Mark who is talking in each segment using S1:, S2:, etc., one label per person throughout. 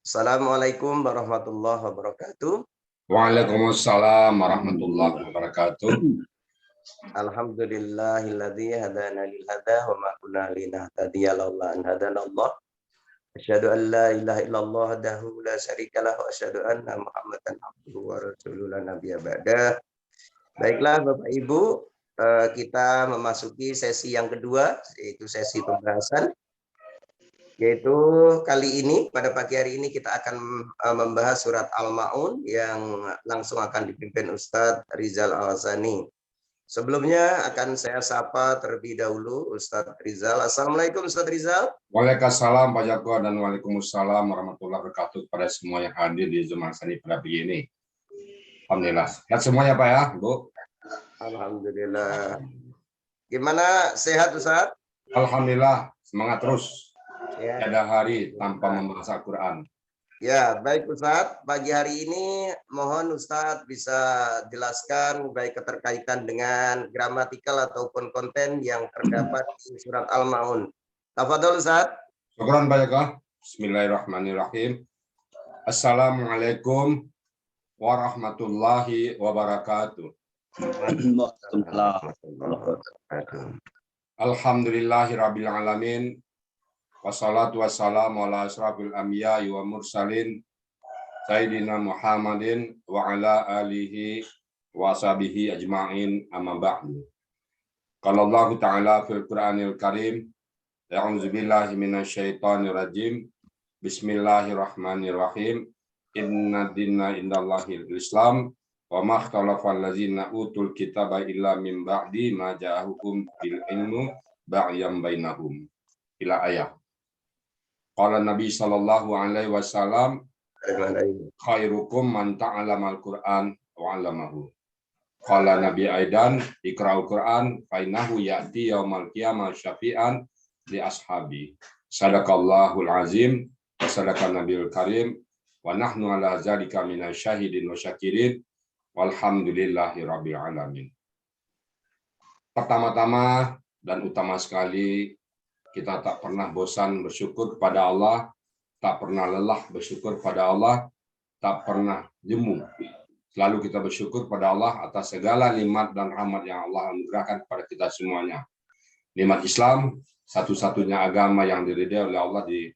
S1: Assalamualaikum warahmatullahi wabarakatuh.
S2: Waalaikumsalam warahmatullahi wabarakatuh.
S1: Alhamdulillahilladzi hadana lil hada wa ma kunna linahtadiya laula an hadanallah. Asyhadu an la ilaha illallah wahdahu la syarika lah wa asyhadu anna Muhammadan abduhu wa rasuluhu la nabiyya ba'da. Baiklah Bapak Ibu, kita memasuki sesi yang kedua, yaitu sesi pembahasan. Yaitu kali ini, pada pagi hari ini kita akan membahas surat Al-Ma'un yang langsung akan dipimpin Ustadz Rizal Al-Azani. Sebelumnya akan saya sapa terlebih dahulu Ustadz Rizal. Assalamualaikum Ustadz Rizal.
S2: Waalaikumsalam Pak Joko dan waalaikumsalam warahmatullahi wabarakatuh kepada semua yang hadir di Zoom Al-Azani pada pagi ini. Alhamdulillah. Sehat semuanya Pak ya, Bu?
S1: Alhamdulillah. Gimana, sehat Ustadz?
S2: Alhamdulillah, semangat terus.
S1: Ya.
S2: Ada hari tanpa membahas Al-Quran.
S1: Ya, baik Ustadz. Pagi hari ini mohon Ustadz bisa jelaskan baik keterkaitan dengan gramatikal ataupun konten yang terdapat di surat Al-Ma'un. Tafadhol Ustadz.
S2: Syukran Pak Joko. Bismillahirrahmanirrahim. Assalamualaikum warahmatullahi wabarakatuh. Alhamdulillahirabbil alamin. Wassalatu wassalamu ala asrafil anbiya wa mursalin Sayyidina Muhammadin wa ala alihi wa sahbihi ajma'in amma ba'du. Qala Allah Ta'ala fil Qur'anil Karim, a'udzu billahi minasyaitonir rajim. Bismillahirrahmanirrahim. Inna dinna indallahil Islam wa ma ikhtalafal ladzina utul kitaba illa min ba'di ma ja'ahukum bil ilmu ba'yam bainahum. Ila ayat. Qala Nabi sallallahu alaihi wasallam, khairukum man ta'allamal Qur'an wa 'allamahu. Qala Nabi aidan, iqra'ul Qur'an fa innahu ya'ti yaumal qiyamah syafi'an li ashabi. Sadaqallahul azim wa sadaqan nabiyul karim wa nahnu ala zalika minasyahidin wa syakirin walhamdulillahi rabbil alamin. Pertama-tama dan utama sekali, kita tak pernah bosan bersyukur kepada Allah, tak pernah lelah bersyukur kepada Allah, tak pernah jemu. Selalu kita bersyukur kepada Allah atas segala nikmat dan rahmat yang Allah anugerahkan kepada kita semuanya. Nikmat Islam, satu-satunya agama yang diridai oleh Allah di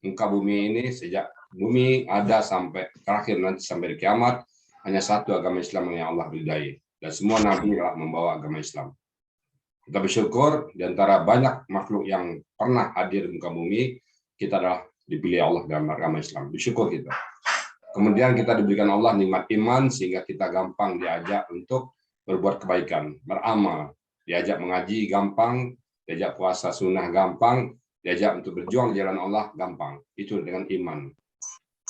S2: muka bumi ini, sejak bumi ada sampai terakhir nanti sampai kiamat, hanya satu agama Islam yang Allah ridai. Dan semua nabi telah membawa agama Islam. Kita bersyukur di antara banyak makhluk yang pernah hadir di muka bumi, kita adalah dipilih Allah dalam agama Islam. Bersyukur kita. Kemudian kita diberikan Allah nikmat iman sehingga kita gampang diajak untuk berbuat kebaikan, beramal, diajak mengaji gampang, diajak puasa sunnah gampang, diajak untuk berjuang di jalan Allah gampang. Itu dengan iman.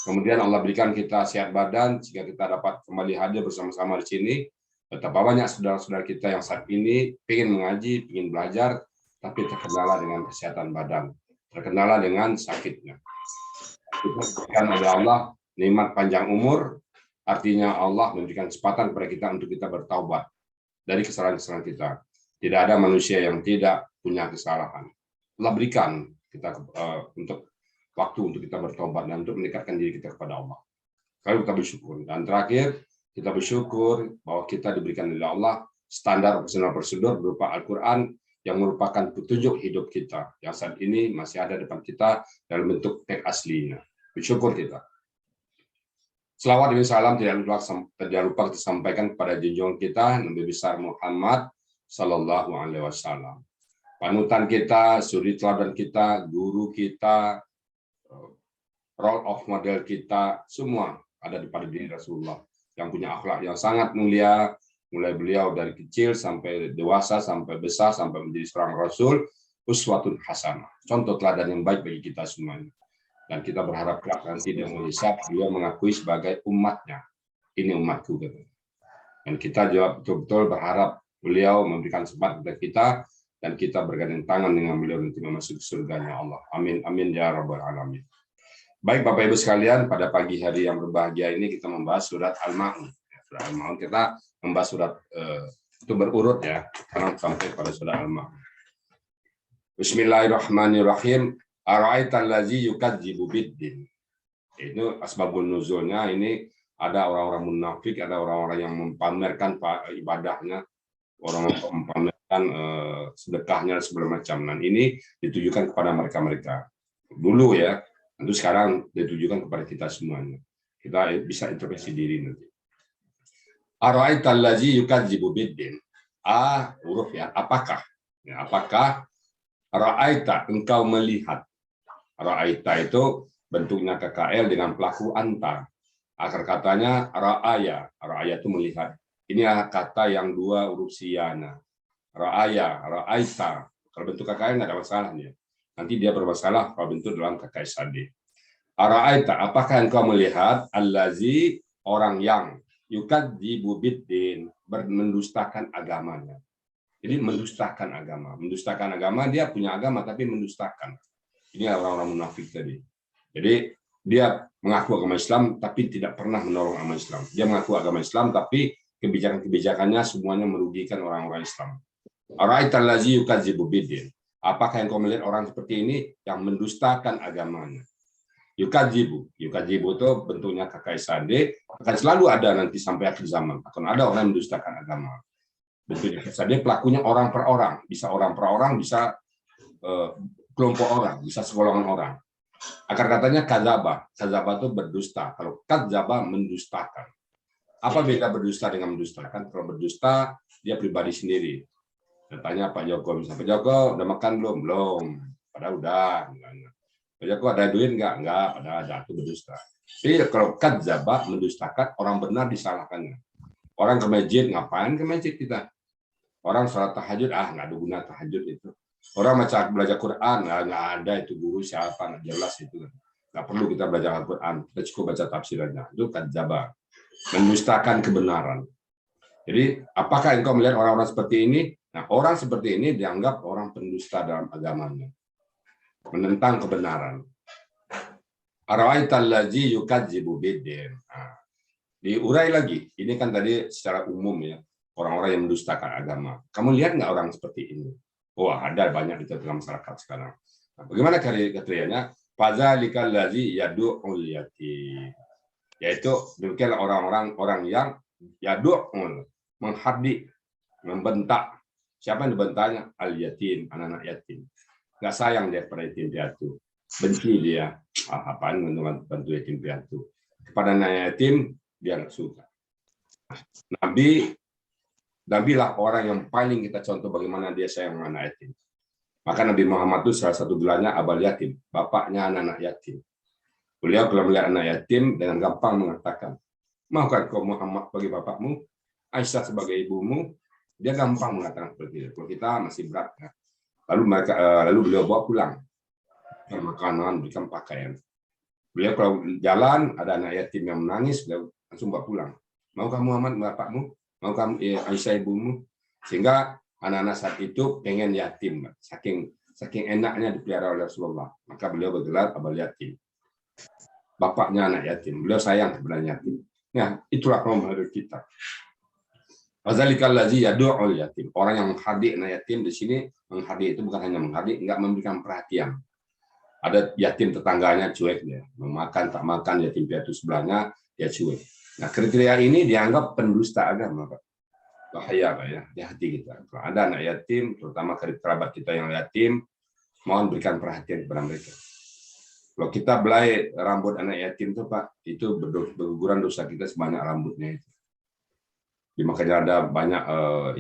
S2: Kemudian Allah berikan kita sehat badan sehingga kita dapat kembali hadir bersama-sama di sini. Betapa banyak saudara-saudara kita yang saat ini ingin mengaji, ingin belajar, tapi terkendala dengan kesehatan badan, terkendala dengan sakitnya. Kita diberikan oleh Allah nikmat panjang umur, artinya Allah memberikan kesempatan kepada kita untuk kita bertaubat dari kesalahan-kesalahan kita. Tidak ada manusia yang tidak punya kesalahan. Allah berikan kita untuk waktu untuk kita bertaubat dan untuk mendekatkan diri kita kepada Allah. Kalau kita bersyukur. Dan terakhir, kita bersyukur bahwa kita diberikan oleh Allah standar prosedur berupa Al-Quran yang merupakan petunjuk hidup kita, yang saat ini masih ada depan kita dalam bentuk teks aslinya. Bersyukur kita. Selawat dan salam tidak lupa kita sampaikan kepada junjungan kita Nabi besar Muhammad Sallallahu Alaihi Wasallam. Panutan kita, suri teladan kita, guru kita, role of model kita, semua ada pada diri Rasulullah yang punya akhlak yang sangat mulia, mulai beliau dari kecil sampai dewasa, sampai besar, sampai menjadi seorang Rasul, uswatun hasanah, contoh teladan yang baik bagi kita semuanya. Dan kita berharap kelak nanti dia menghisab, beliau mengakui sebagai umatnya. Ini umatku. Dan kita juga betul-betul berharap beliau memberikan semangat kepada kita, dan kita bergandeng tangan dengan beliau nanti memasuki surganya Allah. Amin, amin, ya rabbal alamin. Baik Bapak Ibu sekalian, pada pagi hari yang berbahagia ini kita membahas surat Al-Ma'un. Surat Al-Ma'un kita membahas surat itu berurut ya, karena sampai pada surat Al-Ma'un. Bismillahirrahmanirrahim. Ara'aital ladzi yukadzibu biddin. Itu asbabun nuzulnya ini ada orang-orang munafik, ada orang-orang yang mempamerkan ibadahnya, orang mempamerkan sedekahnya dan segala macam. Dan ini ditujukan kepada mereka-mereka. Dulu ya, tentu sekarang ditujukan kepada kita semuanya. Kita bisa introspeksi diri nanti. Ara'aital ladzi yukadzibu biddin. A huruf ya, apakah? Ya, apakah ra'aita engkau melihat? Ra'aita itu bentuknya KKL dengan pelaku anta. Akar katanya ra'aya. Ra'aya itu melihat. Ini kata yang dua huruf siyana. Ra'aya, ra'aita. Kalau bentuk KKL nggak ada masalahnya. Nanti dia bermasalah kalau bentuk dalam KKL sadi. Ra'aita, apakah engkau melihat allazi orang yang yukadzibu biddin, mendustakan agamanya. Jadi mendustakan agama. Mendustakan agama, dia punya agama tapi mendustakan. Ini orang-orang munafik tadi. Jadi dia mengaku agama Islam tapi tidak pernah menolong agama Islam. Dia mengaku agama Islam tapi kebijakan-kebijakannya semuanya merugikan orang-orang Islam. Ara'aital ladzi yukadzibu biddin. Apakah engkau melihat orang seperti ini yang mendustakan agamanya? Yukadzibu itu bentuknya KKSAD, akan selalu ada nanti sampai akhir zaman. Akan ada orang yang mendustakan agama. Bentuknya KKSAD pelakunya orang per orang, bisa bisa kelompok orang, bisa segolongan orang. Akar katanya kadzaba itu berdusta. Kalau kadzaba mendustakan. Apa beda berdusta dengan mendustakan? Kalau berdusta dia pribadi sendiri. Tanya Pak Joko, misalnya Pak Joko udah makan belum? Belum. Padahal udah. Pak Joko ada duit nggak? Nggak. Padahal ada. Itu berdusta. Jadi kalau kadzaba mendustakan, orang benar disalahkannya. Orang ke masjid, ngapain ke masjid kita? Orang sholat tahajud, nggak ada guna tahajud itu. Orang belajar Quran, nggak ada itu guru siapa, nggak jelas itu. Nggak perlu kita belajar Al-Quran, kita cukup baca tafsirannya. Itu kadzaba, mendustakan kebenaran. Jadi, apakah engkau melihat orang-orang seperti ini? Nah, orang seperti ini dianggap orang pendusta dalam agamanya. Menentang kebenaran. Ara'aital ladzi yukadzibu biddin. Diurai lagi. Ini kan tadi secara umum ya. Orang-orang yang mendustakan agama. Kamu lihat nggak orang seperti ini? Wah, ada banyak di tengah masyarakat sekarang. Nah, bagaimana kriterianya? Fadzalikal ladzi yad'ul yatim. Yaitu demikian orang yang yad'ul, menghardik, membentak. Siapa yang dibentaknya? Al yatim, anak-anak yatim. Nggak sayang dia pada yatim piatu. Benci dia. Apaan bantu yatim piatu? Kepada anak yatim dia nggak suka. Nabi lah orang yang paling kita contoh bagaimana dia sayang anak yatim. Maka Nabi Muhammad itu salah satu gelarnya abal yatim, bapaknya anak-anak yatim. Beliau kalau melihat anak yatim dengan gampang mengatakan, maukah kau Muhammad bagi bapakmu, Aisyah sebagai ibumu, dia gampang mengatakan seperti itu. Kalau kita masih berat. Ya. Lalu beliau bawa pulang. Berikan makanan, berikan pakaian. Beliau kalau jalan, ada anak yatim yang menangis, beliau langsung bawa pulang. Maukah Muhammad bapakmu? Maukah Aisyah ibumu? Sehingga anak-anak saat itu pengen yatim. Saking enaknya dipelihara oleh Rasulullah. Maka beliau bergelar abal yatim. Bapaknya anak yatim. Beliau sayang kepada yatim. Ya, itulah Ramadan kita. Fadzalikal ladzi yad'ul yatim. Orang yang menghardik anak yatim di sini, menghardik itu bukan hanya menghardik, enggak memberikan perhatian. Ada yatim tetangganya cuek dia, memakan tak makan yatim piatu sebelahnya dia cuek. Nah, kriteria ini dianggap pendusta agama, Pak. Bahaya, Pak ya, di hati kita. Kalau ada anak yatim, terutama kerabat kita yang yatim, mohon berikan perhatian kepada mereka. Kalau kita belai rambut anak yatim itu, Pak, itu berguguran dosa kita sebanyak rambutnya itu. Makanya ada banyak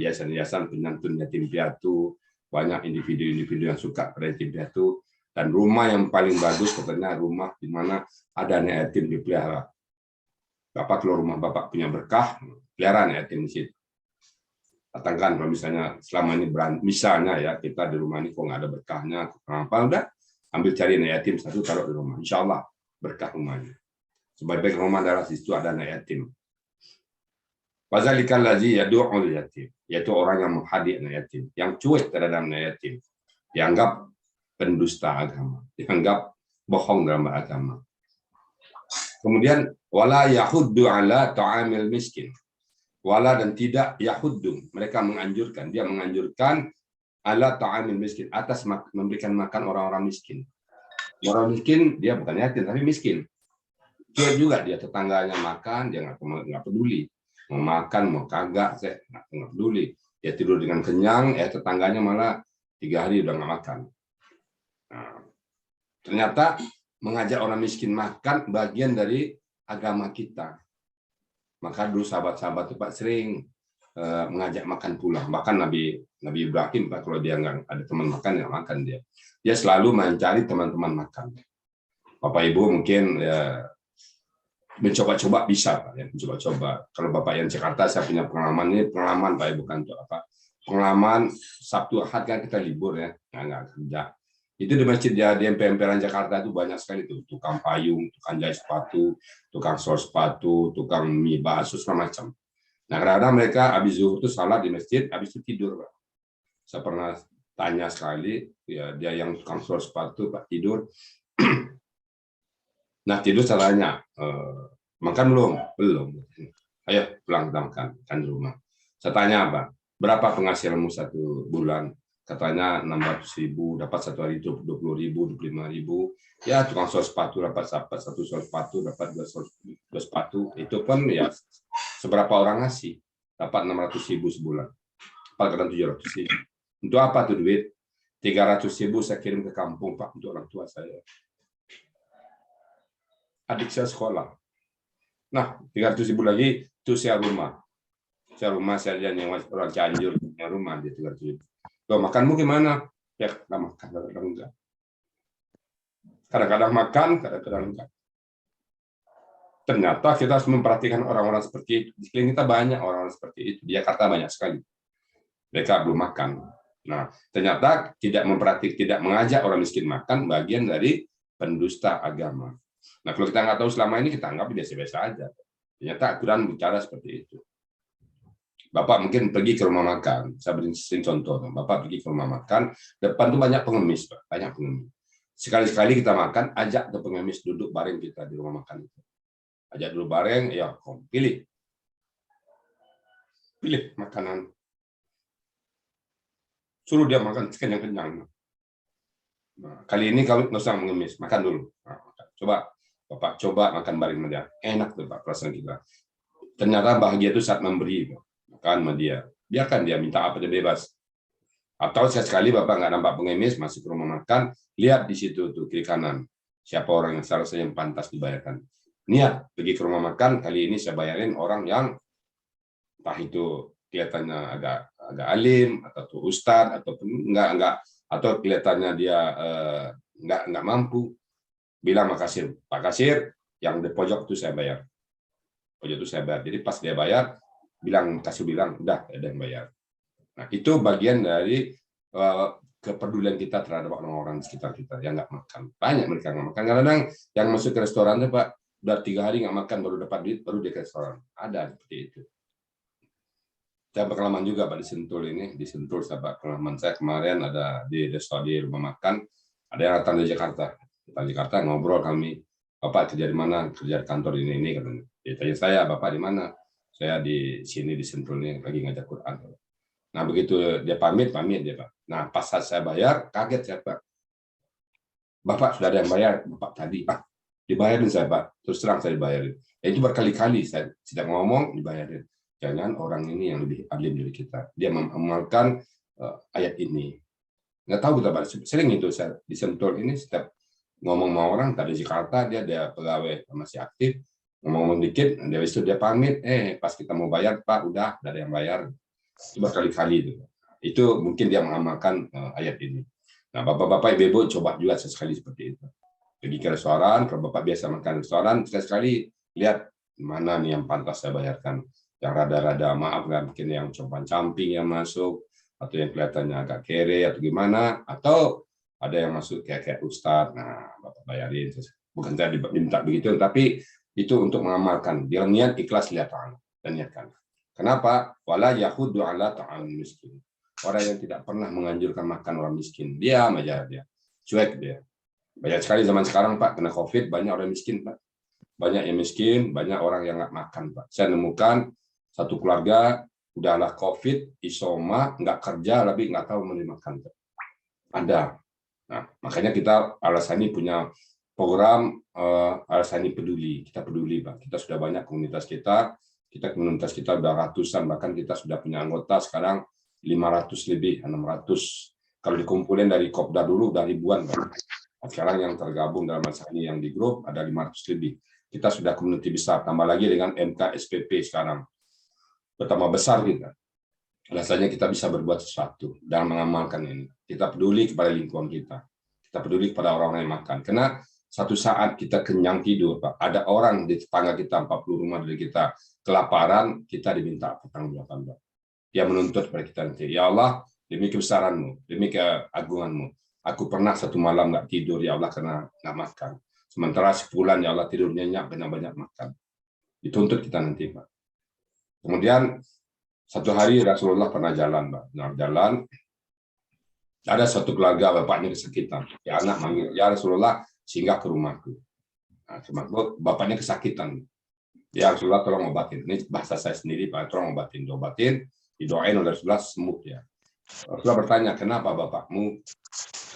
S2: yayasan-yayasan penyantun yatim piatu, banyak individu-individu yang suka pada yatim piatu, dan rumah yang paling bagus katanya rumah di mana ada anak yatim dipelihara. Bapak kalau rumah Bapak punya berkah, pelihara anak yatim di situ. Katakan kalau misalnya selama ini misalnya ya kita di rumah ini kok nggak ada berkahnya, kenapa udah ambil cari anak yatim satu taruh di rumah, insya Allah berkah rumahnya. Sebaik-baik rumah daerah situ ada anak yatim. Fadzalikal ladzi yad'ul yatim, yaitu orang yang menghardik anak yatim, yang cuek terhadap anak yatim, dianggap pendusta agama, dianggap bohong dalam agama. Kemudian wala yahuddu ala ta'amil miskin. Wala dan tidak yahuddu, mereka menganjurkan, dia menganjurkan ala ta'amil miskin, atas memberikan makan orang-orang miskin. Orang miskin dia bukan yatim tapi miskin. Cuek juga dia, tetangganya makan, dia nggak peduli. Mau makan, mau kagak, saya nggak peduli. Dia tidur dengan kenyang, tetangganya malah 3 hari udah nggak makan. Nah, ternyata mengajak orang miskin makan bagian dari agama kita. Maka dulu sahabat-sahabat itu Pak sering mengajak makan pulang. Bahkan Nabi Ibrahim Pak, kalau dia nggak ada teman makan, ya makan dia. Dia selalu mencari teman-teman makan. Bapak Ibu mungkin ya, mencoba-coba bisa Pak, ya, mencoba-coba. Kalau Bapak yang Jakarta, saya punya pengalaman ini, pengalaman Pak, bukan untuk apa. Pengalaman Sabtu Ahad kan kita libur ya, nggak kerja. Itu di masjid ya, di emperan Jakarta itu banyak sekali tuh, tukang payung, tukang jahit sepatu, tukang sol sepatu, tukang mie bakso, segala macam. Nah, kadang-kadang mereka habis zuhur itu salat di masjid, habis itu tidur, Pak. Saya pernah tanya sekali, ya dia yang tukang sol sepatu, Pak, tidur. Nah, tidur salahnya. Makan belum? Belum. Ayo pulang kita makan di rumah. Saya tanya, Pak, berapa penghasilanmu 1 bulan? Katanya 600.000, dapat 1 hari 20.000, 25.000. Ya, tukang sol sepatu dapat 1 sol sepatu, dapat 2 sepatu. Itu pun ya seberapa orang ngasih? Dapat 600.000 sebulan. Kadang 700.000. Untuk apa tuh duit? 300.000 saya kirim ke kampung, Pak, untuk orang tua saya. Adik saya sekolah. Nah, 300.000 lagi itu sewa rumah. Sewa rumah saya yang orang Cianjur punya rumah di 300.000. Loh, makanmu gimana? Ya, kadang-kadang enggak. Kadang-kadang makan, kadang-kadang enggak. Ternyata kita harus memperhatikan orang-orang seperti itu. Di sekeliling kita banyak orang-orang seperti itu. Di Jakarta banyak sekali. Mereka belum makan. Nah, ternyata tidak mengajak orang miskin makan bagian dari pendusta agama. Nah, kalau kita nggak tahu selama ini, kita anggap biasa-biasa aja. Ternyata Al-Quran bicara seperti itu. Bapak mungkin pergi ke rumah makan. Saya beri sering contoh. Bapak pergi ke rumah makan, depan tuh banyak pengemis, Pak. Banyak pengemis. Sekali-sekali kita makan, ajak ke pengemis duduk bareng kita di rumah makan itu. Ajak dulu bareng, ya, pilih makanan. Suruh dia makan kenyang-kenyang. Nah, kali ini kalau nggak usah mengemis, makan dulu. Nah, coba Bapak coba makan bareng sama dia. Enak tuh Pak perasaan kita. Ternyata bahagia itu saat memberi. Makan sama dia. Biarkan dia minta apa dia bebas. Atau sekali Bapak nggak nampak pengemis, masuk ke rumah makan, lihat di situ tuh kiri kanan. Siapa orang yang seharusnya yang pantas dibayarkan. Niat pergi ke rumah makan, kali ini saya bayarin orang yang entah itu kelihatannya agak alim atau tuh ustadz ataupun enggak atau kelihatannya dia enggak mampu, bilang makasih Pak Kasir, yang di pojok itu saya bayar. Pojok itu saya bayar. Jadi pas dia bayar, bilang udah ada yang bayar. Nah, itu bagian dari kepedulian kita terhadap orang-orang di sekitar kita yang nggak makan. Banyak mereka nggak makan. Kadang-kadang yang masuk ke restoran Pak, udah 3 hari nggak makan, baru dapat duit, baru dia ke restoran. Ada seperti itu. Saya pengalaman juga Pak di Sentul ini, di Sentul saya pengalaman saya kemarin ada di restoran di rumah makan, ada yang datang dari Jakarta. Datang dari Jakarta ngobrol kami, Bapak kerja di mana? Kerja di kantor ini katanya. Dia tanya saya, Bapak di mana? Saya di sini di Sentul ini lagi ngajar Quran. Nah, begitu dia pamit dia Pak. Nah, pas saat saya bayar, kaget saya Pak. Bapak sudah ada yang bayar, Bapak tadi Pak. Dibayarin saya Pak, terus terang saya dibayarin. Itu berkali-kali saya tidak ngomong dibayarin. Jangan orang ini yang lebih alim dari kita. Dia mengamalkan ayat ini. Nggak tahu kita Pak, sering itu saya di Sentul ini setiap ngomong sama orang, tadi di Jakarta dia pegawai masih aktif, ngomong dikit, dia pamit, pas kita mau bayar Pak, udah ada yang bayar. Itu berkali-kali itu. Itu mungkin dia mengamalkan ayat ini. Nah, Bapak-bapak, Ibu-ibu coba juga sesekali seperti itu. Pergi ke restoran, kalau Bapak biasa makan restoran, sekali-sekali lihat mana nih yang pantas saya bayarkan. Yang rada-rada maaf nggak mungkin yang coba camping yang masuk, atau yang kelihatannya agak kere atau gimana, atau ada yang masuk kayak ustadz, nah Bapak bayarin. Bukan saya diminta begitu, tapi itu untuk mengamalkan. Dia niat ikhlas lihat dan niatkan. Kenapa? Wala yahudu ala ta'am miskin. Orang yang tidak pernah menganjurkan makan orang miskin, diam aja dia, cuek dia. Banyak sekali zaman sekarang Pak kena COVID, banyak orang miskin Pak. Banyak yang miskin, banyak orang yang nggak makan Pak. Saya nemukan satu keluarga udahlah COVID, isoma, nggak kerja, tapi nggak tahu menerima makan. Ada. Nah, makanya kita alasan ini punya program Al-Sani Peduli. Kita peduli, Pak. Kita sudah banyak komunitas kita sudah ratusan, bahkan kita sudah punya anggota sekarang 500 lebih, 600. Kalau dikumpulin dari Kopda dulu udah ribuan, Pak. Sekarang yang tergabung dalam Al-Sani yang di grup ada 500 lebih. Kita sudah komuniti besar, tambah lagi dengan MKSPP sekarang. Bertambah besar kita. Rasanya kita bisa berbuat sesuatu dan mengamalkan ini. Kita peduli kepada lingkungan kita. Kita peduli kepada orang-orang yang makan. Karena satu saat kita kenyang tidur, Pak, ada orang di tetangga kita 40 rumah dari kita kelaparan, kita diminta pertanggungjawaban, Pak. Dia menuntut kepada kita nanti, ya Allah, demi kebesaran-Mu, demi keagungan-Mu, aku pernah satu malam nggak tidur, ya Allah, karena nggak makan. Sementara sebulan, ya Allah, tidur nyenyak karena banyak makan. Dituntut kita nanti, Pak. Kemudian satu hari Rasulullah pernah jalan, Pak. Jalan, ada satu keluarga bapaknya kesakitan. Ya anak manggil, ya Rasulullah, singgah ke rumahku. Nah, bapaknya kesakitan. Ya Rasulullah, tolong obatin. Ini bahasa saya sendiri, Pak. Tolong obatin. Diobatin, didoain oleh Rasulullah, sembuh ya. Rasulullah bertanya, kenapa bapakmu?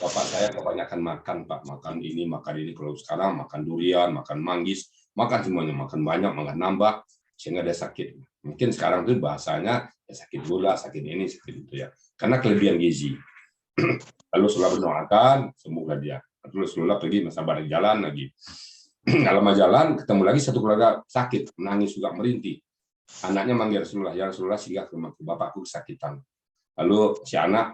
S2: Bapak saya kebanyakan makan, Pak. Makan ini. Kalau sekarang makan durian, makan manggis, makan semuanya. Makan banyak, makan nambah, sehingga dia sakit. Mungkin sekarang itu bahasanya ya sakit gula, sakit ini, sakit itu ya. Karena kelebihan gizi. Lalu Rasulullah berdoakan, sembuhlah dia. Lalu Rasulullah pergi masa balik jalan lagi. Dalam jalan ketemu lagi satu keluarga sakit, menangis juga merintih. Anaknya manggil Rasulullah, ya Rasulullah, singgah ke rumahku, bapakku kesakitan. Lalu si anak,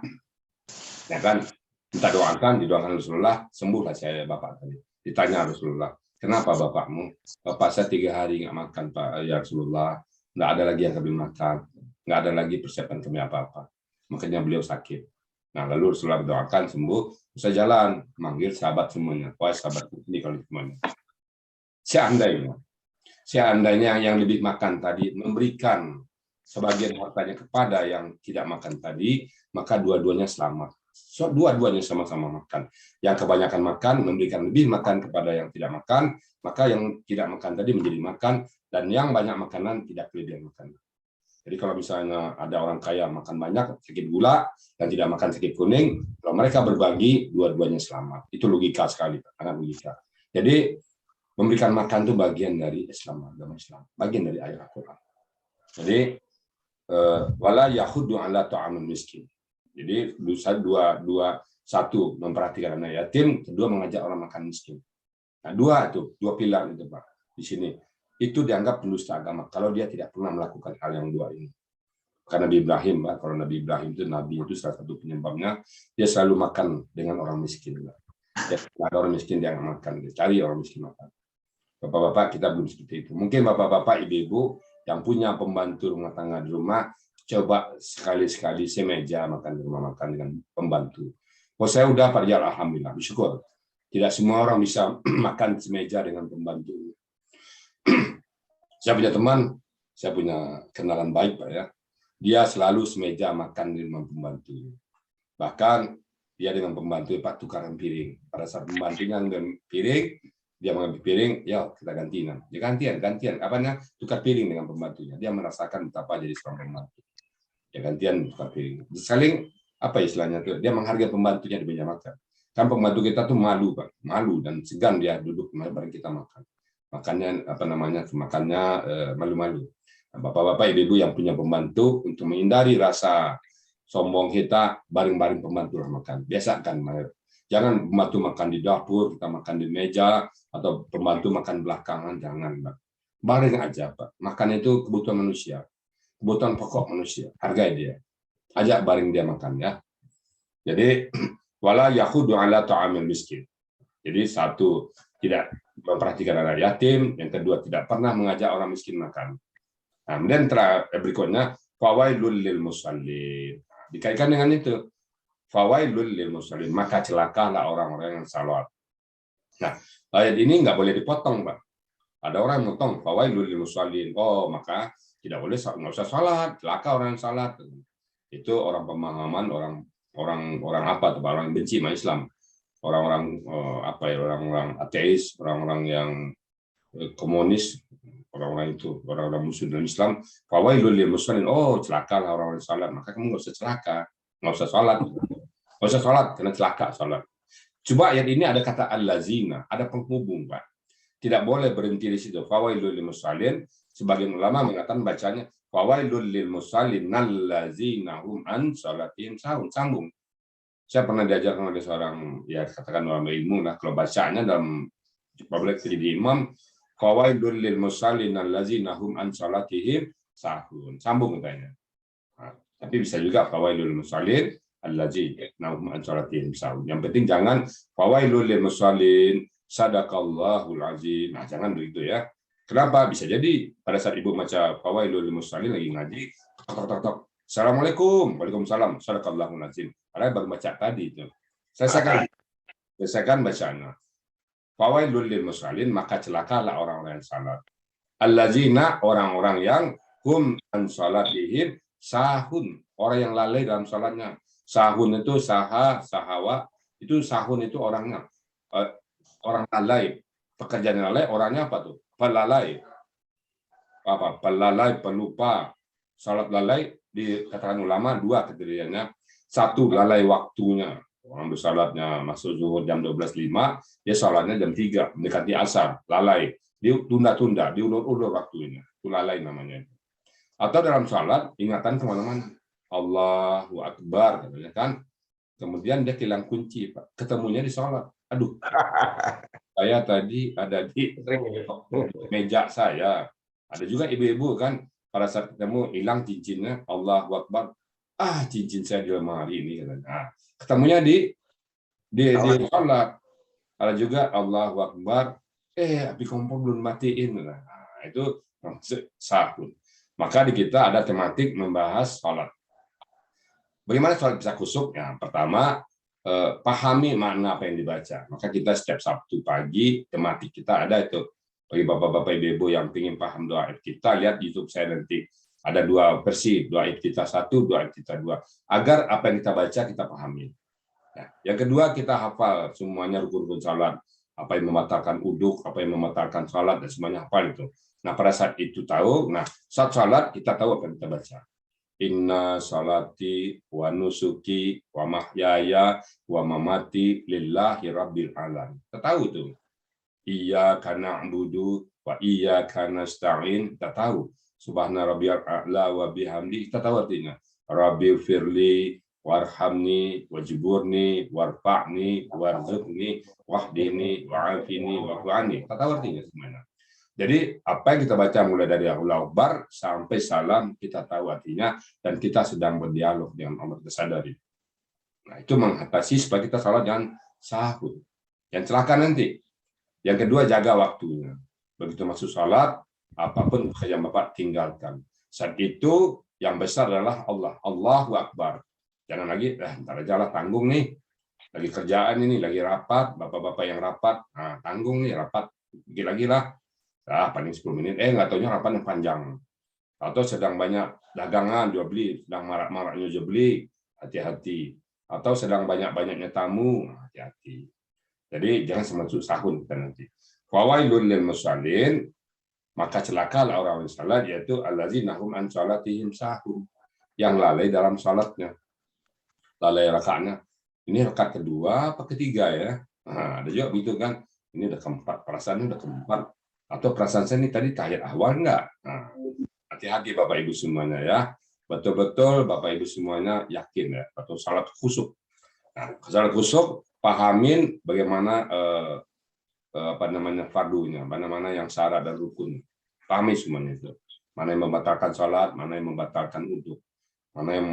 S2: ya kan, minta didoakan Rasulullah, sembuhlah saya bapak tadi. Ditanya Rasulullah, kenapa bapakmu? Bapak saya 3 hari nggak makan, Pak, ya Rasulullah. Nggak ada lagi yang kami makan, nggak ada lagi persiapan kami apa-apa. Makanya beliau sakit. Nah, lalu Rasulullah doakan sembuh, bisa jalan, manggil sahabat semuanya. Wah, sahabat ini kalau semuanya. Seandainya yang lebih makan tadi memberikan sebagian hartanya kepada yang tidak makan tadi, maka dua-duanya selamat. So, dua-duanya sama-sama makan. Yang kebanyakan makan memberikan lebih makan kepada yang tidak makan, maka yang tidak makan tadi menjadi makan, dan yang banyak makanan tidak kelebihan makan. Jadi kalau misalnya ada orang kaya makan banyak, sakit gula, dan tidak makan sakit kuning, kalau mereka berbagi, dua-duanya selamat. Itu logika sekali, karena logika. Jadi memberikan makan itu bagian dari Islam, agama Islam, bagian dari ayat Al-Quran. Jadi wala yahudu ala ta'amul miskin. Jadi satu memperhatikan anak yatim, kedua mengajak orang makan miskin. Nah, dua pilar itu, Pak. Di sini itu dianggap pendusta agama kalau dia tidak pernah melakukan hal yang dua ini. Karena Nabi Ibrahim, Pak, kalau Nabi Ibrahim itu nabi itu salah satu penyebabnya, dia selalu makan dengan orang miskin. Pak. Ya, ada orang miskin dia nggak makan, dia cari orang miskin makan. Bapak-bapak kita belum seperti itu. Mungkin bapak-bapak, ibu-ibu yang punya pembantu rumah tangga di rumah, coba sekali-sekali semeja makan di rumah makan dengan pembantu. Oh, saya udah Pak Rijal, alhamdulillah, bersyukur. Tidak semua orang bisa makan semeja dengan pembantu. Saya punya teman, saya punya kenalan baik, Pak ya. Dia selalu semeja makan dengan pembantu. Bahkan dia dengan pembantu Pak tukaran piring. Pada saat pembantunya dengan piring, dia mengambil piring, ya kita gantian. Dia gantian. Apanya? Tukar piring dengan pembantunya. Dia merasakan betapa jadi seorang pembantu. Ya gantian tukar piring. Saling apa istilahnya tuh? Dia menghargai pembantunya di meja makan. Kan pembantu kita tuh malu, Pak. Malu dan segan dia duduk bareng kita makan. Makannya makannya malu-malu. Nah, bapak-bapak, ibu-ibu yang punya pembantu, untuk menghindari rasa sombong kita, bareng-bareng pembantu makan. Biasakan, jangan pembantu makan di dapur, kita makan di meja, atau pembantu makan belakangan, jangan, Pak. Bareng aja, Pak. Makan itu kebutuhan manusia, kebutuhan pokok manusia. Hargai dia. Ajak bareng dia makan, ya. Jadi, wala yahudu ala ta'amil miskin. Jadi satu, tidak memperhatikan anak yatim, yang kedua tidak pernah mengajak orang miskin makan. Nah, kemudian berikutnya fawailul lil musallin. Dikaitkan dengan itu, fawailul lil musallin, maka celakalah orang-orang yang salat. Nah, ayat ini nggak boleh dipotong, Pak. Ada orang yang motong fawailul lil musallin. Oh, maka tidak boleh, nggak usah salat, celaka orang yang salat. Itu orang pemahaman orang apa tuh, orang yang benci sama Islam. Orang-orang orang-orang ateis, orang-orang yang komunis, orang-orang musuh dalam Islam. Fawailul lil musallin, oh celakalah orang yang salat, maka kamu nggak usah celaka, nggak usah salat karena celaka salat. Coba ayat ini ada kata allazina, ada penghubung, Pak. Tidak boleh berhenti di situ. Fawailul lil musallin, sebagian ulama mengatakan bacanya fawailul lil musallin allazina hum an salatihim sahun. Sambung. Saya pernah diajarkan oleh seorang, ya katakan ulama ilmu, nah kalau bacanya dalam apabila jadi imam, fawailul lil musallin allazina hum an salatihim sahun. Sambung katanya. Nah, tapi bisa juga fawailul musallin allazina hum an salatihim sahun. Yang penting jangan fawailul lil musallin sadaqallahul azim. Nah, jangan begitu ya. Kenapa? Bisa jadi pada saat ibu baca fawailul lil musallin lagi ngaji, tok tok tok. Assalamualaikum, waalaikumsalam, sadaqallahul azim. Padahal baru baca tadi itu. Selesaikan bacaannya. Fawailul lil musallin, maka celakalah orang-orang yang salat. Allazina, orang-orang yang hum an salatihim sahun, orang yang lalai dalam salatnya. Sahun itu sahawa, itu sahun itu orangnya. Orang lalai. Pekerjaan lalai, orangnya apa tuh? Pelalai. Pelalai, pelupa. Salat lalai dikatakan ulama dua kriterianya. Satu, lalai waktunya. Orang bersalatnya masuk zuhur jam 12.05, dia salatnya jam 3, mendekati asar, lalai. Dia tunda-tunda, diulur-ulur waktunya. Itu lalai namanya. Atau dalam salat, ingatan kemana-mana. Allahu Akbar, katanya kan. Kemudian dia kehilangan kunci, Pak. Ketemunya di salat. Aduh, saya tadi ada di meja saya. Ada juga ibu-ibu kan, pada saat ketemu hilang cincinnya, Allahu Akbar. Cincin saya di lemari ini katanya. Nah, ketemunya di salat. Ada juga Allahu Akbar. Api kompor belum matiin. Nah, itu sahun. Maka di kita ada tematik membahas salat. Bagaimana salat bisa khusyuk? Ya, pertama, pahami makna apa yang dibaca. Maka kita setiap Sabtu pagi, tematik kita ada itu. Bagi bapak-bapak ibu-ibu yang ingin paham doa kita, lihat di YouTube saya nanti. Ada dua versi, doa iftitah 1, doa iftitah 2. Agar apa yang kita baca, kita pahami. Nah, yang kedua, kita hafal semuanya rukun-rukun salat. Apa yang membatalkan uduk, apa yang membatalkan salat, dan semuanya hafal itu. Nah, pada saat itu tahu, saat salat, kita tahu apa yang kita baca. Inna salati wa nusuki wa mahyaya wa mamati lillahi rabbil alamin. Kita tahu itu. Iyyaka na'budu wa iyyaka nasta'in. Kita tahu. Subhana rabbiyal a'la wa bihamdi. Kita tahu artinya. Rabbi firli warhamni wajburni warfa'ni warzuqni wahdini wa'afini wa'fu'ani. Kita tahu artinya semuanya. Jadi apa yang kita baca mulai dari Allahu Akbar sampai salam kita tahu artinya dan kita sedang berdialog dengan Allah, kita sadari. Nah, itu mengatasi supaya kita salat jangan sahur. Yang celaka nanti. Yang kedua, jaga waktunya. Begitu masuk salat, apapun yang Bapak tinggalkan. Saat itu yang besar adalah Allah. Allahu Akbar. Jangan lagi, ntar aja lah, tanggung nih. Lagi kerjaan ini, lagi rapat, bapak-bapak yang rapat, tanggung nih, rapat, lagi lah. Paling 10 menit, nggak taunya rapat yang panjang. Atau sedang banyak dagangan, jual beli, sedang marak-maraknya jual beli, hati-hati. Atau sedang banyak-banyaknya tamu, hati-hati. Jadi jangan semasuk sahun kita nanti. Fawailul lil musallin, maka celakalah orang yang salat, yaitu allazina hum an salatihim sahun, yang lalai dalam salatnya. Lalai rakaatnya. Ini rakaat kedua apa ketiga ya? Nah, ada juga begitu kan. Ini udah keempat, perasaannya udah keempat. Atau perasaan saya ini tadi tahiyat awal enggak? Nah, hati-hati Bapak Ibu semuanya ya. Betul-betul Bapak Ibu semuanya yakin ya. Atau salat khusyuk. Nah, salat khusyuk, pahamin bagaimana fardunya, mana yang syarat dan rukun. Pahami semuanya itu. Mana yang membatalkan salat, mana yang membatalkan uduk, mana yang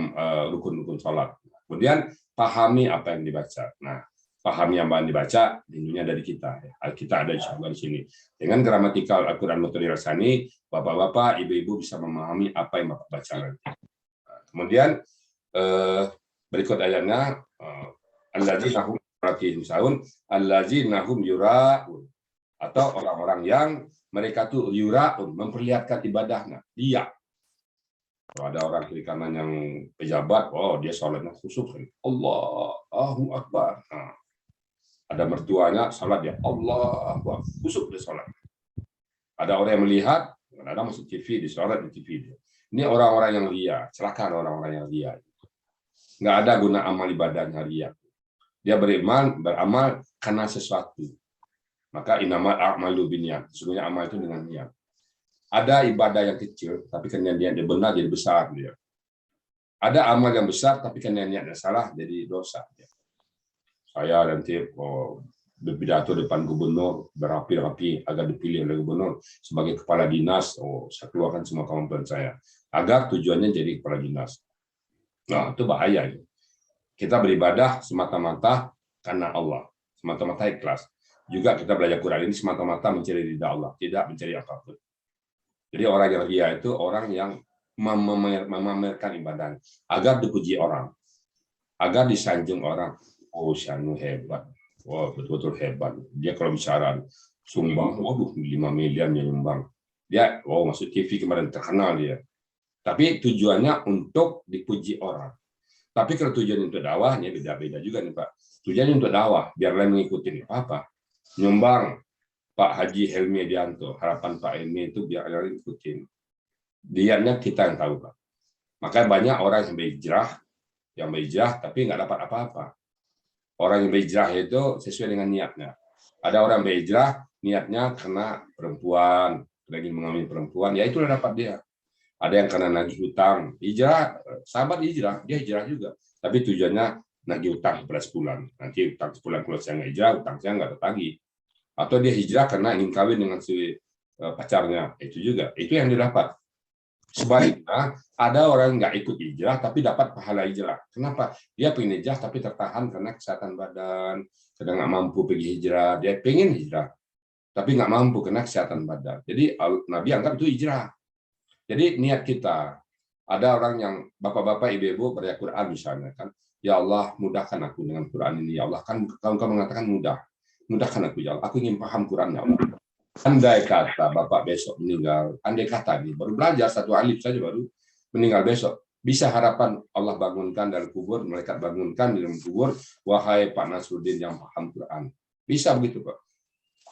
S2: rukun-rukun salat. Kemudian pahami apa yang dibaca. Nah, pahami yang dibaca, lindungnya dari kita. Kita ada insyaallah di sini. Dengan gramatikal Al-Quran Mutlaqil Rasani, bapak-bapak, ibu-ibu bisa memahami apa yang Bapak baca nanti. Kemudian berikut ayatnya, allazina hum salatihim sahun, allazina hum yura'un. Atau orang-orang yang mereka tuh yura'un, memperlihatkan ibadahnya. Dia. Kalau ada orang kiri kanan yang pejabat, dia sholatnya khusyuk. Allahu Akbar. Nah, ada mertuanya, salat dia. Allahu Akbar. Khusyuk dia salat. Ada orang yang melihat, ada masuk TV, di sholat di TV dia. Ini orang-orang yang ria. Celaka orang-orang yang ria. Nggak ada guna amal ibadahnya ria. Dia beramal karena sesuatu. Maka innamal a'malu binniyat. Sesungguhnya amal itu dengan niat. Ada ibadah yang kecil, tapi karena niatnya benar jadi besar dia. Ada amal yang besar, tapi karena niatnya salah jadi dosa. Saya nanti berpidato depan gubernur berapi-api agar dipilih oleh gubernur sebagai kepala dinas. Saya keluarkan semua kemampuan saya agar tujuannya jadi kepala dinas. Nah, itu bahaya. Kita beribadah semata-mata karena Allah, semata-mata ikhlas. Juga kita belajar Quran ini semata-mata mencari ridha Allah, tidak mencari apapun. Jadi orang yang ria itu orang yang memamerkan ibadah agar dipuji orang, agar disanjung orang. Oh, Syanu hebat. Wah, betul-betul hebat. Dia kalau bicara sumbang, waduh 5 miliar yang nyumbang. Dia, masuk TV kemarin terkenal dia. Tapi tujuannya untuk dipuji orang. Tapi kalau tujuan untuk dakwahnya beda-beda juga nih Pak. Tujuannya untuk dakwah, biar lain mengikuti apa? Nyumbang Pak Haji Helmi Edianto, harapan Pak Helmi itu biar lain ikutin. Dianya kita yang tahu Pak. Makanya banyak orang yang berhijrah tapi nggak dapat apa-apa. Orang yang berhijrah itu sesuai dengan niatnya. Ada orang berhijrah niatnya karena perempuan, ingin mengambil perempuan, ya itulah dapat dia. Ada yang karena nagih hutang, hijrah, sahabat hijrah, dia hijrah juga. Tapi tujuannya nagih hutang pada sebulan. Nanti hutang sebulan kalau saya nggak hijrah, hutang saya nggak tertagih. Atau dia hijrah karena ingin kawin dengan si pacarnya, itu juga. Itu yang didapat. Sebaliknya, ada orang nggak ikut hijrah tapi dapat pahala hijrah. Kenapa? Dia pengen hijrah tapi tertahan karena kesehatan badan, kadang nggak mampu pergi hijrah. Dia pengen hijrah, tapi nggak mampu karena kesehatan badan. Jadi Nabi anggap itu hijrah. Jadi niat kita. Ada orang yang bapak-bapak, ibu-ibu baca Quran misalnya kan, ya Allah mudahkan aku dengan Quran ini. Ya Allah kan kamu mengatakan mudahkan aku ya Allah. Aku ingin paham Quran ya Allah. Andai kata Bapak besok meninggal, andai kata nih, baru belajar satu alif saja baru meninggal besok, bisa harapan Allah bangunkan dari kubur, malaikat bangunkan di dalam kubur, wahai Pak Nasruddin yang paham Quran. Bisa begitu Pak.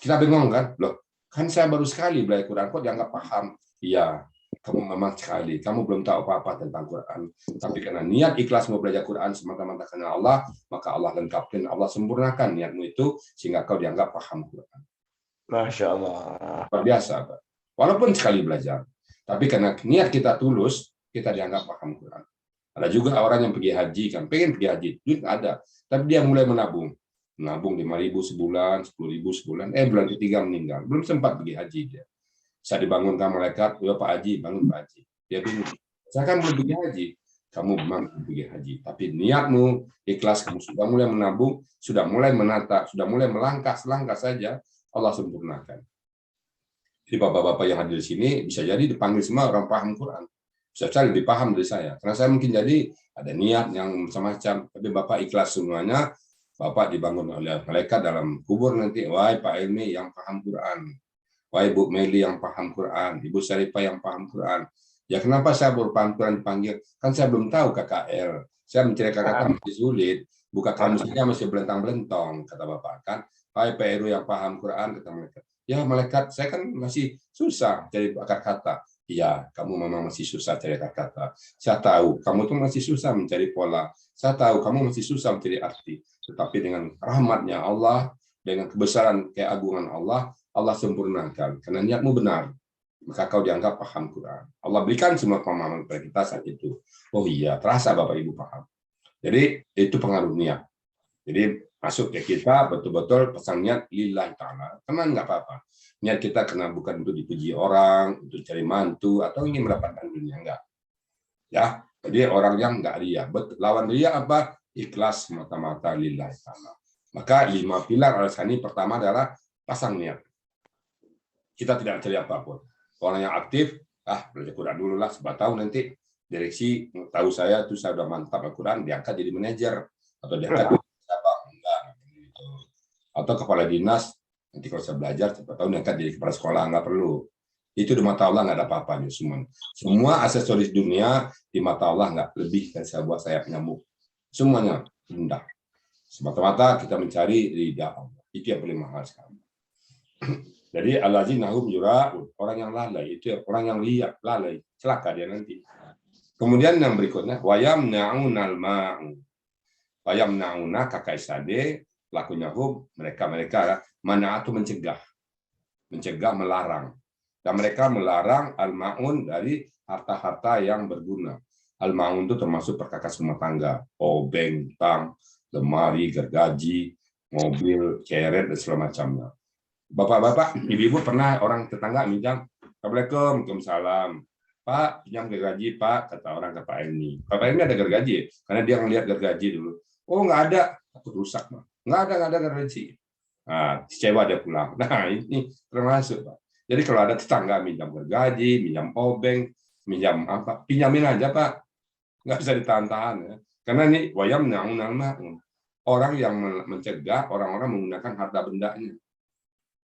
S2: Kita bingung kan, loh kan saya baru sekali belajar Quran, kok dianggap paham? Iya, kamu memang sekali, kamu belum tahu apa-apa tentang Quran. Tapi karena niat ikhlas mau belajar Quran semata-mata karena Allah, maka Allah lengkapkan, Allah sempurnakan niatmu itu, sehingga kau dianggap paham Quran.
S1: Masya Allah.
S2: Luar biasa, Pak. Walaupun sekali belajar. Tapi karena niat kita tulus, kita dianggap paham Quran. Ada juga orang yang pergi haji, kan pengen pergi haji, duit nggak ada. Tapi dia mulai menabung. Menabung 5.000 sebulan, 10.000 sebulan. Bulan ketiga meninggal. Belum sempat pergi haji dia. Saya dibangunkan malaikat, ya Pak Haji, bangun Pak Haji. Dia bingung. Saya kan belum pergi haji. Kamu memang pergi haji. Tapi niatmu, ikhlas, kamu sudah mulai menabung, sudah mulai menata, sudah mulai melangkah selangkah saja, Allah sempurnakan. Jadi bapak-bapak yang hadir di sini bisa jadi dipanggil semua orang paham Quran. Bisa saya lebih paham dari saya. Karena saya mungkin jadi ada niat yang macam-macam. Tapi bapak ikhlas semuanya. Bapak dibangun oleh malaikat dalam kubur nanti. Wahai Pak Ilmi yang paham Quran. Wahai Bu Meli yang paham Quran. Ibu Syarifah yang paham Quran. Ya kenapa saya baru paham Quran dipanggil? Kan saya belum tahu KKL. Saya mencari KKL masih sulit. Buka kamusnya masih belentang-belentong, kata bapak kan. Hai Pak Heru yang paham Quran, kata malaikat. Ya malaikat, saya kan masih susah cari akar kata. Iya, kamu memang masih susah cari akar kata. Saya tahu, kamu tuh masih susah mencari pola. Saya tahu, kamu masih susah mencari arti. Tetapi dengan rahmatnya Allah, dengan kebesaran keagungan Allah, Allah sempurnakan. Karena niatmu benar, maka kau dianggap paham Quran. Allah berikan semua pemahaman kepada kita saat itu. Oh iya, terasa Bapak Ibu paham. Jadi itu pengaruh niat. Jadi masuk ke kita betul-betul pesan niat lillahi ta'ala. Karena nggak apa-apa. Niat kita kena bukan untuk dipuji orang, untuk cari mantu, atau ingin mendapatkan dunia. Enggak. Ya, jadi orang yang nggak ria. Lawan ria apa? Ikhlas semata-mata lillahi ta'ala. Maka 5 pilar alasan ini pertama adalah pasang niat. Kita tidak cari apapun. Orang yang aktif, belajar Quran dulu lah, sebab tahu nanti direksi tahu saya itu saya udah mantap Al-Quran, diangkat jadi manajer atau diangkat atau kepala dinas, nanti kalau saya belajar, siapa tahu diangkat jadi kepala sekolah, nggak perlu. Itu di mata Allah nggak ada apa-apanya semua. Semua aksesoris dunia di mata Allah nggak lebih dari sebuah sayap nyamuk. Semuanya rendah. Semata-mata kita mencari ridha Allah. Itu yang paling mahal sekarang. Jadi allazina hum yura'un, orang yang lalai, itu orang yang lihat lalai, celaka dia nanti. Kemudian yang berikutnya wayamna'unal ma'u. Wayam nauna kakak isade, lakunya hum, mereka mana'atu mencegah, melarang. Dan mereka melarang al-ma'un dari harta-harta yang berguna. Al-ma'un itu termasuk perkakas rumah tangga, obeng, tang, lemari, gergaji, mobil, ceret, dan segala macamnya. Bapak-bapak, ibu-ibu pernah orang tetangga minjam, Assalamualaikum, Waalaikumsalam. Pak, pinjam gergaji, Pak, kata orang ke Pak Elmi. Pak Elmi ada gergaji, karena dia ngelihat gergaji dulu. Oh, nggak ada, aku rusak, Pak. Nggak ada gergaji. Nah, kecewa dia pulang. Nah, ini termasuk, Pak. Jadi kalau ada tetangga minjam gergaji, minjam obeng, minjam apa, pinjamin aja, Pak. Nggak bisa ditahan-tahan. Ya. Karena ini wayam naun orang yang mencegah orang-orang menggunakan harta bendanya.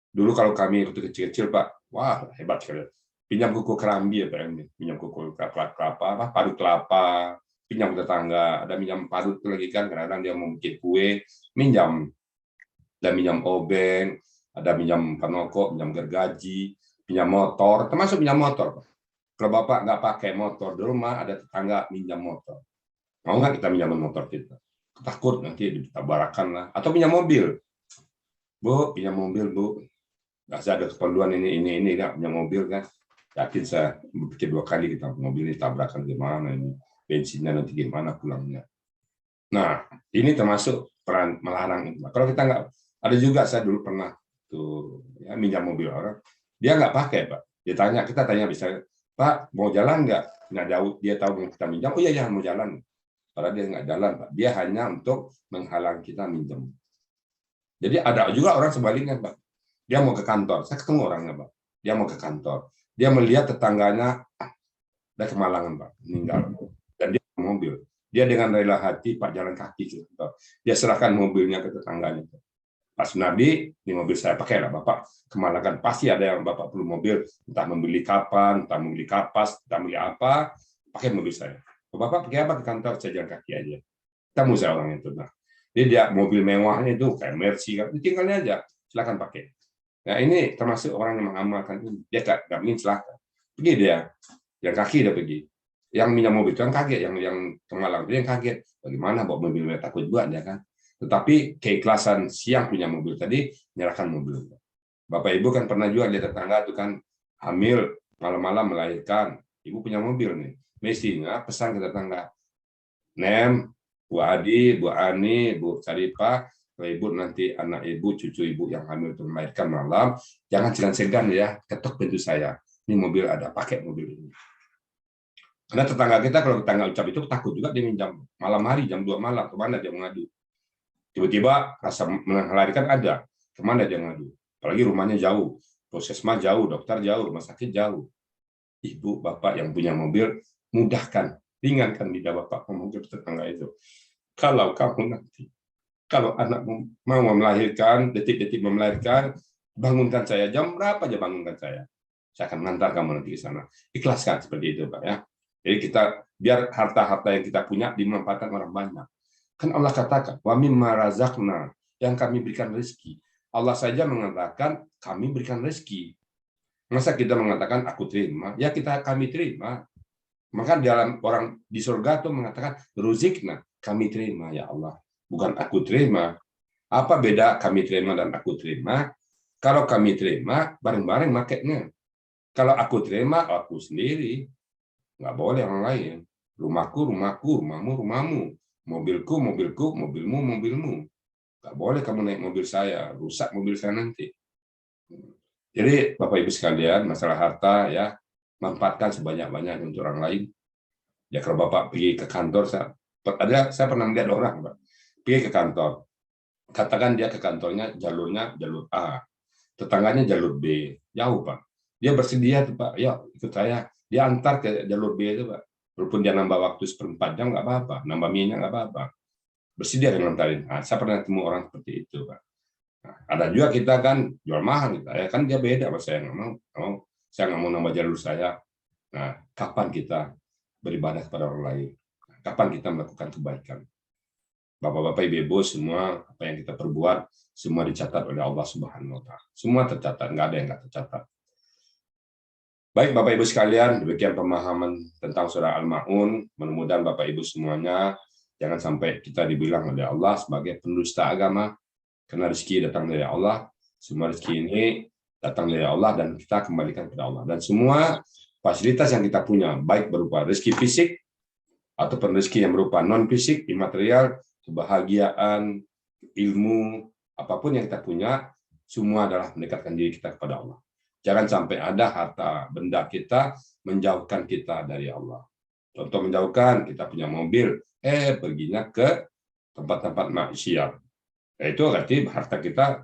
S2: Dulu kalau kami waktu kecil-kecil, Pak, wah hebat sekali. Pinjam kuku kerambi ya Pak ini, pinjam kuku kelapa, padu kelapa, pinjam ke tetangga, ada minjam padu itu lagi kan, kadang-kadang dia mau bikin kue, minjam, ada minjam obeng, ada minjam panoko, minjam gergaji, pinjam motor, termasuk minjam motor. Pak. Kalau Bapak nggak pakai motor di rumah, ada tetangga minjam motor. Mau nggak kita minjam motor kita? Takut nanti ditabarakan lah. Atau pinjam mobil. Bu, pinjam mobil, Bu. Nggak ada keperluan ini nggak punya mobil kan, yakin saya berpikir 2 kali kita mobil ini tabrakan gimana ini, bensinnya nanti gimana pulangnya. Nah ini termasuk peran melarang. Kalau kita nggak, ada juga saya dulu pernah tuh ya, minjam mobil orang, dia nggak pakai Pak, kita tanya bisa Pak mau jalan nggak jauh, dia tahu kita minjam, oh iya mau jalan, padahal dia nggak jalan Pak, dia hanya untuk menghalang kita minjam. Jadi ada juga orang sebaliknya Pak. Dia mau ke kantor, saya ketemu orangnya, Pak. Dia mau ke kantor. Dia melihat tetangganya ada kemalangan, Pak, meninggal. Dan dia mobil. Dia dengan rela hati, Pak, jalan kaki ke kantor. Dia serahkan mobilnya ke tetangganya. Pak Sunardi, ini mobil saya pakailah, Bapak. Kemalangan pasti ada yang Bapak perlu mobil, entah membeli kapan, entah membeli kapas, entah membeli apa, pakai mobil saya. Bapak pakai apa ke kantor? Saya jalan kaki aja. Ketemu saya orang itu, Nah. Dia mobil mewahnya itu kayak Mercy, tinggalnya aja, silakan pakai. Nah ini termasuk orang yang mengamalkan ini. Dia nggak ingin celaka. Pergi dia, yang kaki dia pergi. Yang minyak mobil itu yang kaget, yang kemalang itu yang kaget. Bagaimana bawa mobil takut buat dia kan. Tetapi keikhlasan siang punya mobil tadi menyerahkan mobil. Bapak Ibu kan pernah juga lihat tetangga itu kan hamil malam-malam melahirkan. Ibu punya mobil nih. Mestinya pesan ke tetangga. Nem, Bu Adi, Bu Ani, Bu Saripah, ibu nanti anak ibu, cucu ibu yang hamil untuk melahirkan malam, jangan segan-segan ya, ketok pintu saya. Ini mobil ada, pakai mobil ini. Karena tetangga kita kalau tetangga ucap itu takut juga dia minjam malam hari jam 2 malam, kemana dia mengadu? Tiba-tiba rasa melahirkan ada, kemana dia mengadu? Apalagi rumahnya jauh, puskesmas jauh, dokter jauh, rumah sakit jauh. Ibu, bapak yang punya mobil, mudahkan, ringankan lidah bapak ngomong ke tetangga itu. Kalau kamu nanti kalau anak mau melahirkan, detik-detik melahirkan, bangunkan saya. Jam berapa aja bangunkan saya. Saya akan mengantar kamu nanti ke sana. Ikhlaskan seperti itu, Pak ya. Jadi kita biar harta-harta yang kita punya dimanfaatkan orang banyak. Kan Allah katakan, wa mimma razaqna, yang kami berikan rezeki. Allah saja mengatakan kami berikan rezeki. Masa kita mengatakan aku terima? Ya kami terima. Maka dalam orang di surga itu mengatakan ruzikna, kami terima ya Allah. Bukan aku terima. Apa beda kami terima dan aku terima? Kalau kami terima, bareng-bareng makainya. Kalau aku terima, aku sendiri. Nggak boleh orang lain. Rumahku, rumahku, rumahmu, rumahmu. Mobilku, mobilku, mobilmu, mobilmu. Nggak boleh kamu naik mobil saya. Rusak mobil saya nanti. Jadi, Bapak Ibu sekalian, masalah harta, ya manfaatkan sebanyak-banyak untuk orang lain. Ya kalau Bapak pergi ke kantor, saya pernah melihat orang, Pak. Pergi ke kantor, katakan dia ke kantornya jalur A, tetangganya jalur B, jauh Pak. Dia bersedia tuh Pak, ya ikut saya, dia antar ke jalur B itu Pak. Walaupun dia nambah waktu 1/4 jam nggak apa-apa, nambah minyak nggak apa-apa. Bersedia dengan ngantarin. Nah, saya pernah ketemu orang seperti itu Pak. Nah, ada juga kita kan jual mahal, gitu. Ya kan dia beda Pak, saya nggak mau, saya nggak mau nambah jalur saya. Nah, kapan kita beribadah kepada orang lain? Kapan kita melakukan kebaikan? Bapak-bapak, ibu-ibu, semua apa yang kita perbuat, semua dicatat oleh Allah Subhanahu wa Ta'ala. Semua tercatat, nggak ada yang nggak tercatat. Baik, Bapak Ibu sekalian, demikian pemahaman tentang surah Al-Ma'un. Mudah-mudahan Bapak Ibu semuanya Jangan sampai kita dibilang oleh Allah sebagai pendusta agama, karena rezeki datang dari Allah. Semua rezeki ini datang dari Allah dan kita kembalikan kepada Allah. Dan semua fasilitas yang kita punya, baik berupa rezeki fisik ataupun rezeki yang berupa non fisik, imaterial, kebahagiaan, ilmu, apapun yang kita punya, semua adalah mendekatkan diri kita kepada Allah. Jangan sampai ada harta benda kita menjauhkan kita dari Allah. Contoh menjauhkan, kita punya mobil, perginya ke tempat-tempat maksiat. Itu berarti harta kita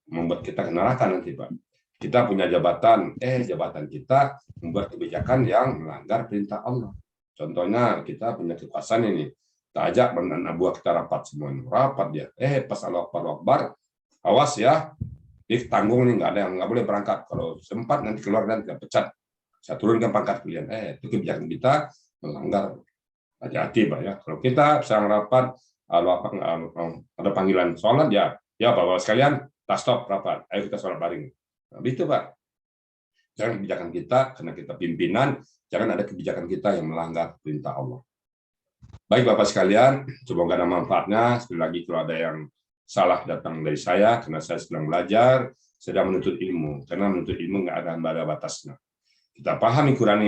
S2: membuat kita ke neraka nanti, Pak. Kita punya jabatan, jabatan kita membuat kebijakan yang melanggar perintah Allah. Contohnya kita punya kekuasaan ini, kita ajak anak buah kita rapat semuanya, rapat dia, pas Allah Akbar, awas ya, tanggung nih, nggak boleh berangkat, kalau sempat nanti keluar dan kita pecat, saya turunkan pangkat kalian, itu kebijakan kita melanggar. Hati-hati, Pak ya. Kalau kita sedang rapat, ada panggilan sholat, ya Bapak sekalian, kita stop rapat, ayo kita sholat bareng. Nah, itu, Pak. Jangan kebijakan kita, karena kita pimpinan, jangan ada kebijakan kita yang melanggar perintah Allah. Baik Bapak sekalian, semoga ada manfaatnya. Sekali lagi kalau ada yang salah datang dari saya, karena saya sedang belajar, sedang menuntut ilmu. Karena menuntut ilmu nggak ada batasnya. Kita pahami Quran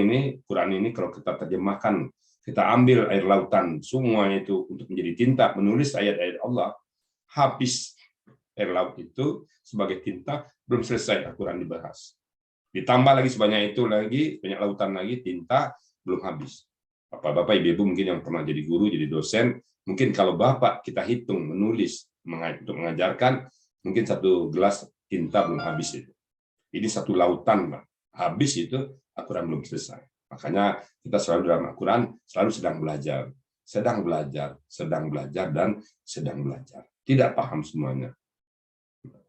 S2: ini kalau kita terjemahkan, kita ambil air lautan, semuanya itu untuk menjadi tinta, menulis ayat-ayat Allah, habis air laut itu sebagai tinta, belum selesai Al-Quran dibahas. Ditambah lagi sebanyak itu lagi, banyak lautan lagi, tinta, belum habis. Bapak-bapak, ibu-ibu mungkin yang pernah jadi guru, jadi dosen, mungkin kalau Bapak kita hitung, menulis, untuk mengajarkan, mungkin 1 gelas tinta belum habis itu. Ini 1 lautan, Pak. Habis itu, Al-Quran belum selesai. Makanya kita selalu dalam Al-Quran selalu sedang belajar, dan sedang belajar. Tidak paham semuanya.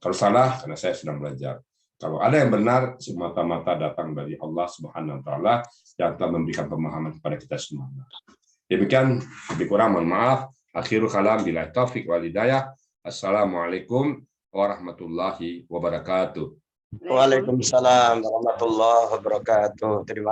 S2: Kalau salah, karena saya sedang belajar. Kalau ada yang benar, semata-mata datang dari Allah Subhanahu wa Ta'ala yang telah memberikan pemahaman kepada kita semua. Demikian, lebih kurang mohon maaf. Akhirul kalam billahi taufiq wal hidayah. Assalamualaikum warahmatullahi wabarakatuh.
S1: Waalaikumsalam warahmatullahi wabarakatuh. Terima